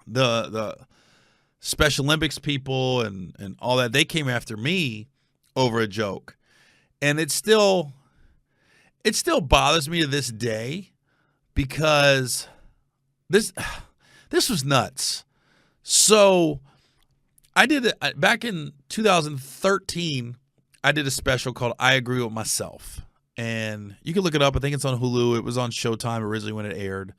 the Special Olympics people and all that, they came after me over a joke. And it still bothers me to this day because this was nuts. So I did it back in 2013. I did a special called I Agree With Myself. And you can look it up. I think it's on Hulu. It was on Showtime originally when it aired.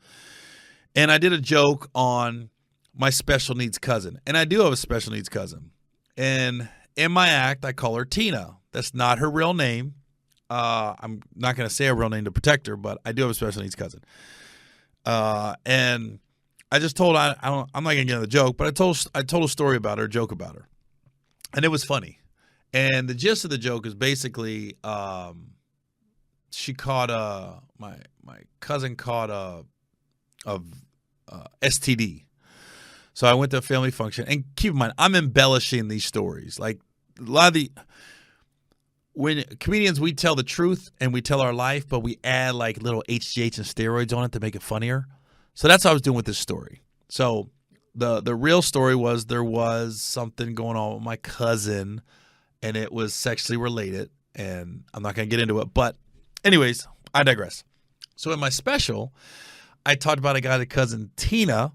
And I did a joke on my special needs cousin. And I do have a special needs cousin. And in my act, I call her Tina. That's not her real name. I'm not going to say her real name to protect her, but I do have a special needs cousin. And I just told I'm not going to get into the joke, but I told a story about her, a joke about her. And it was funny. And the gist of the joke is basically she caught my cousin caught a STD. So I went to a family function, and keep in mind, I'm embellishing these stories. Like a lot of when comedians, we tell the truth and we tell our life, but we add like little HGH and steroids on it to make it funnier. So that's what I was doing with this story. So the real story was there was something going on with my cousin, and it was sexually related, and I'm not going to get into it. But anyways, I digress. So in my special, I talked about a guy, the cousin Tina,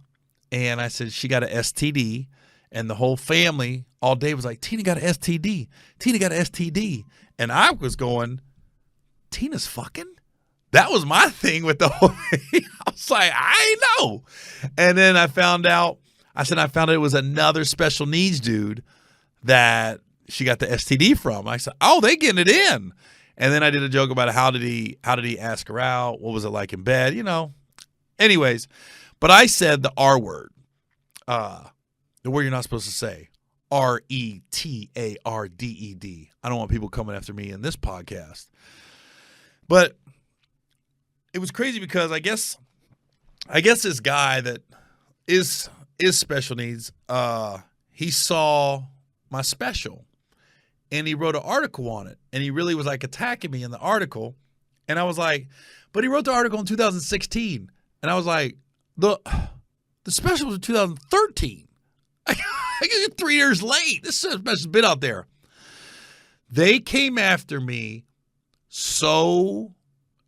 and I said she got an STD, and the whole family all day was like, Tina got an STD. Tina got an STD. And I was going, Tina's fucking? That was my thing with the whole thing. I was like, I know. And then I found out it was another special needs dude that she got the STD from. I said, oh, they getting it in. And then I did a joke about how did he ask her out? What was it like in bed? Anyways, but I said the R word, the word you're not supposed to say, RETARDED. I don't want people coming after me in this podcast. But it was crazy because I guess this guy that is special needs, he saw my special and he wrote an article on it, and he really was like attacking me in the article. And I was like, but he wrote the article in 2016. And I was like, the special was in 2013. I get 3 years late. This special's been out there. They came after me so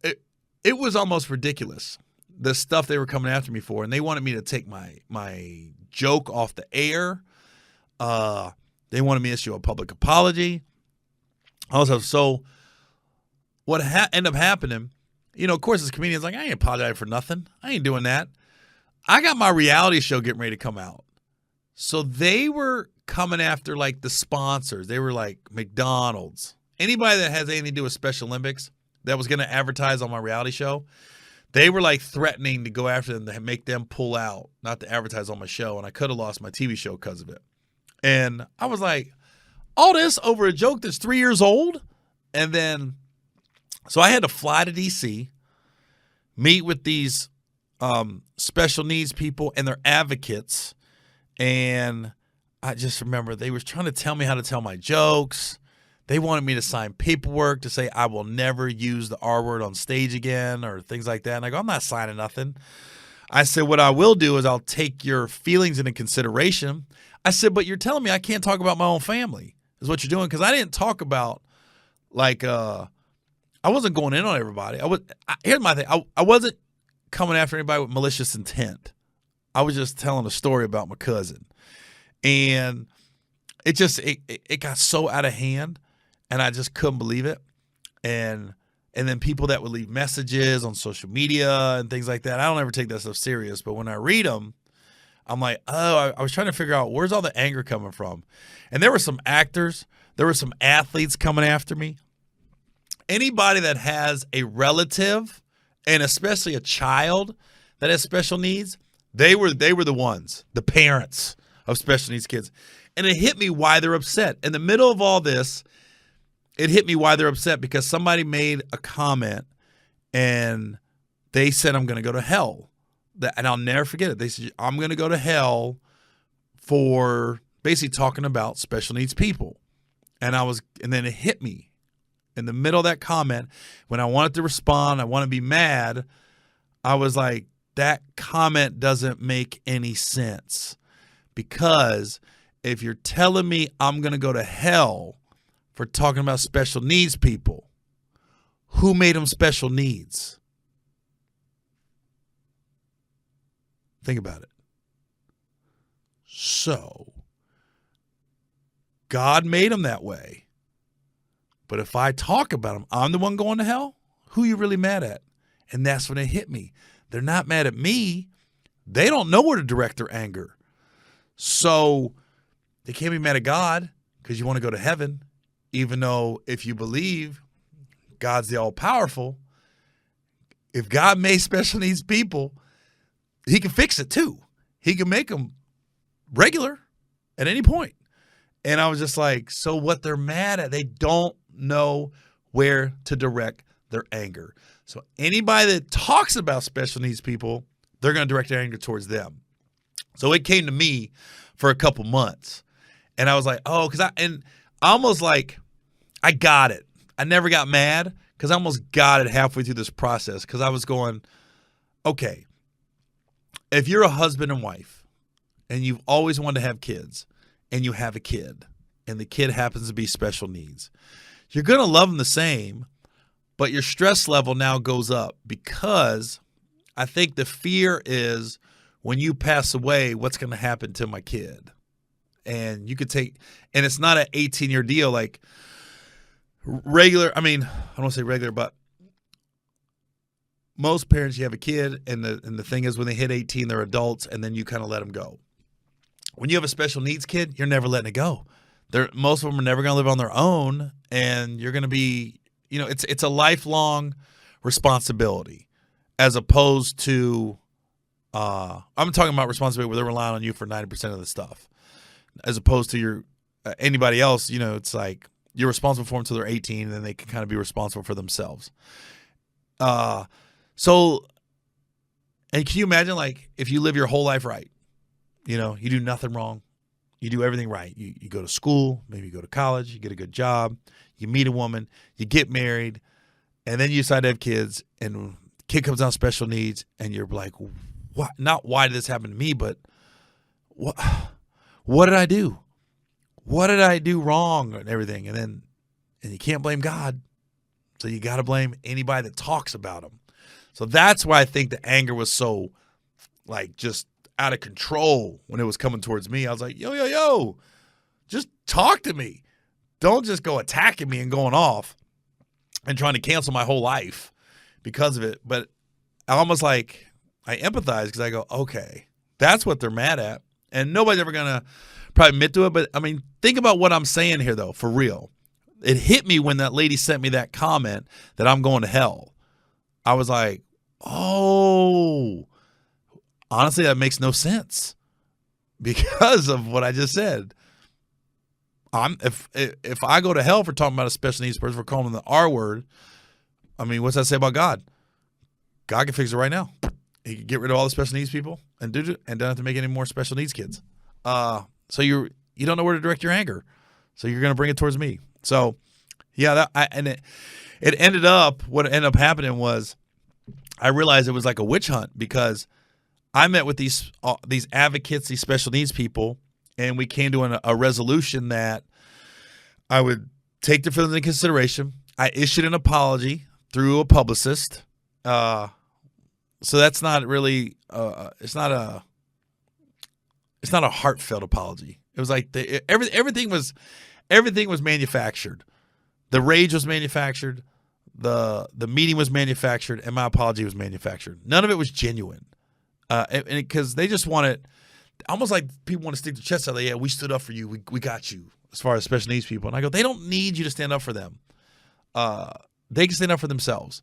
it was almost ridiculous, the stuff they were coming after me for. And they wanted me to take my joke off the air. They wanted me to issue a public apology. Also, so what ended up happening, of course, as comedians, like, I ain't apologizing for nothing. I ain't doing that. I got my reality show getting ready to come out. So they were coming after, like, the sponsors. They were like McDonald's. Anybody that has anything to do with Special Olympics that was going to advertise on my reality show, they were, like, threatening to go after them to make them pull out, not to advertise on my show. And I could have lost my TV show because of it. And I was like, all this over a joke that's 3 years old? And then, so I had to fly to D.C., meet with these special needs people and their advocates. And I just remember they were trying to tell me how to tell my jokes. They wanted me to sign paperwork to say I will never use the R word on stage again or things like that. And I go, I'm not signing nothing. I said, what I will do is I'll take your feelings into consideration. I said, but you're telling me I can't talk about my own family is what you're doing. Because I didn't talk about, like, I wasn't going in on everybody. Here's my thing. I wasn't coming after anybody with malicious intent. I was just telling a story about my cousin. And it got so out of hand, and I just couldn't believe it. And then people that would leave messages on social media and things like that, I don't ever take that stuff serious. But when I read them, I'm like, oh, I was trying to figure out where's all the anger coming from. And there were some actors, there were some athletes coming after me. Anybody that has a relative, and especially a child that has special needs, they were the ones, the parents of special needs kids. And it hit me why they're upset. In the middle of all this, it hit me why they're upset because somebody made a comment and they said, I'm going to go to hell. And I'll never forget it. They said, I'm going to go to hell for basically talking about special needs people. And then it hit me in the middle of that comment. When I wanted to respond, I want to be mad. I was like, that comment doesn't make any sense. Because if you're telling me I'm going to go to hell for talking about special needs people, who made them special needs? Think about it. So, God made them that way. But if I talk about them, I'm the one going to hell? Who are you really mad at? And that's when it hit me. They're not mad at me. They don't know where to direct their anger. So they can't be mad at God because you want to go to heaven, even though if you believe God's the all-powerful, if God made special needs people, he can fix it too. He can make them regular at any point. And I was just like, so what they're mad at, they don't know where to direct their anger. So anybody that talks about special needs people, they're going to direct their anger towards them. So it came to me for a couple months. And I was like, oh, because I almost like, I got it. I never got mad because I almost got it halfway through this process because I was going, okay, if you're a husband and wife and you've always wanted to have kids and you have a kid and the kid happens to be special needs, you're going to love them the same, but your stress level now goes up because I think the fear is when you pass away, what's going to happen to my kid? And you could take, and it's not an 18-year deal like regular. I mean, I don't want to say regular, but most parents, you have a kid, and the thing is when they hit 18, they're adults, and then you kind of let them go. When you have a special needs kid, you're never letting it go. Most of them are never going to live on their own, and you're going to be, it's a lifelong responsibility as opposed to, I'm talking about responsibility where they're relying on you for 90% of the stuff, as opposed to anybody else. It's like you're responsible for them until they're 18, and then they can kind of be responsible for themselves. So, and can you imagine, like, if you live your whole life right, you do nothing wrong, you do everything right. You go to school, maybe you go to college, you get a good job, you meet a woman, you get married, and then you decide to have kids, and kid comes out with special needs, and you're like, what? Not why did this happen to me, but what did I do? What did I do wrong and everything? And you can't blame God. So you got to blame anybody that talks about him. So that's why I think the anger was so, like, just out of control when it was coming towards me. I was like, yo, just talk to me. Don't just go attacking me and going off and trying to cancel my whole life because of it. But I almost like, I empathize because I go, okay, that's what they're mad at. And nobody's ever going to probably admit to it. But, I mean, think about what I'm saying here, though, for real. It hit me when that lady sent me that comment that I'm going to hell. I was like, oh, honestly, that makes no sense because of what I just said. If I go to hell for talking about a special needs person, for calling them the R word, I mean, what's that say about God? God can fix it right now. He can get rid of all the special needs people and don't have to make any more special needs kids. So you don't know where to direct your anger, so you're going to bring it towards me. So, yeah, it ended up, what ended up happening was I realized it was like a witch hunt because I met with these advocates, these special needs people, and we came to a resolution that I would take their feelings into consideration. I issued an apology through a publicist. So that's not really it's not a heartfelt apology. It was like everything was manufactured. The rage was manufactured. The meeting was manufactured, and my apology was manufactured. None of it was genuine. And because they just wanted, almost like people want to stick their chest out. Like, yeah, we stood up for you. We got you as far as special needs people. And I go, they don't need you to stand up for them. They can stand up for themselves.